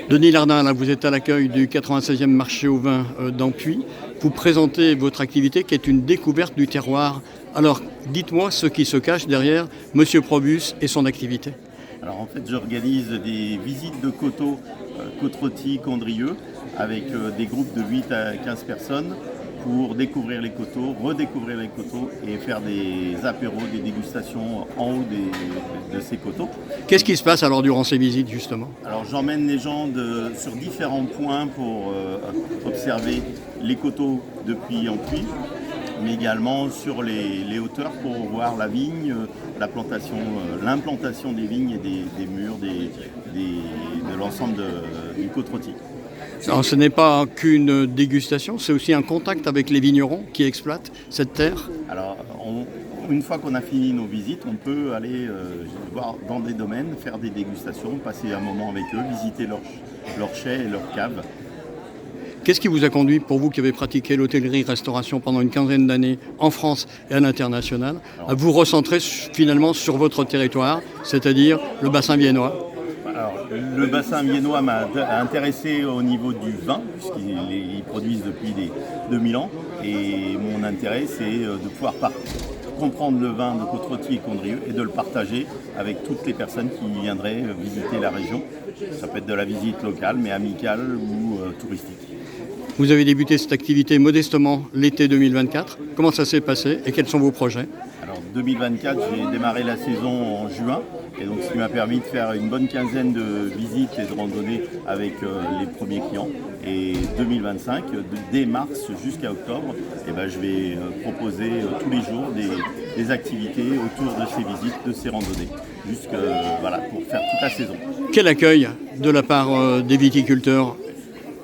Denis Lardin, là, vous êtes à l'accueil du 96e marché au vin d'Ampuis. Vous présentez votre activité qui est une découverte du terroir. Alors, dites-moi ce qui se cache derrière Monsieur Probus et son activité. Alors en fait, j'organise des visites de coteaux, côte-rôtis, Condrieu, avec des groupes de 8 à 15 personnes pour découvrir les coteaux, redécouvrir les coteaux et faire des apéros, des dégustations en haut de ces coteaux. Qu'est-ce qui se passe alors durant ces visites, justement? Alors j'emmène les gens sur différents points pour observer les coteaux depuis Ampuis, mais également sur les hauteurs pour voir la vigne, la plantation, l'implantation des vignes et des murs de l'ensemble du côte-rôti. Alors, ce n'est pas qu'une dégustation, c'est aussi un contact avec les vignerons qui exploitent cette terre. Alors, une fois qu'on a fini nos visites, on peut aller voir dans des domaines, faire des dégustations, passer un moment avec eux, visiter leurs chais et leurs caves. Qu'est-ce qui vous a conduit, pour vous qui avez pratiqué l'hôtellerie-restauration pendant une quinzaine d'années en France et à l'international, à vous recentrer finalement sur votre territoire, c'est-à-dire le bassin viennois? Alors, le bassin viennois m'a intéressé au niveau du vin, puisqu'ils produisent depuis 2000 ans. Et mon intérêt, c'est de pouvoir comprendre le vin de Côte-Rôtis et Condrieu et de le partager avec toutes les personnes qui viendraient visiter la région. Ça peut être de la visite locale, mais amicale ou touristique. Vous avez débuté cette activité modestement l'été 2024. Comment ça s'est passé et quels sont vos projets? Alors 2024, j'ai démarré la saison en juin, et donc ce qui m'a permis de faire une bonne quinzaine de visites et de randonnées avec les premiers clients. Et 2025, dès mars jusqu'à octobre, je vais proposer tous les jours des activités autour de ces visites, de ces randonnées, pour faire toute la saison. Quel accueil de la part des viticulteurs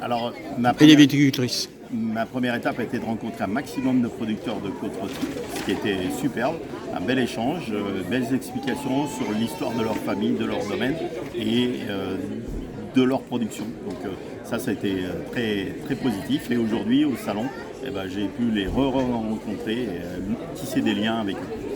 Alors, et des viticultrices? Ma première étape a été de rencontrer un maximum de producteurs de côte-rôtis, ce qui était superbe, un bel échange, belles explications sur l'histoire de leur famille, de leur domaine et de leur production. Donc ça a été très, très positif. Et aujourd'hui, au salon, j'ai pu les rencontrer et tisser des liens avec eux.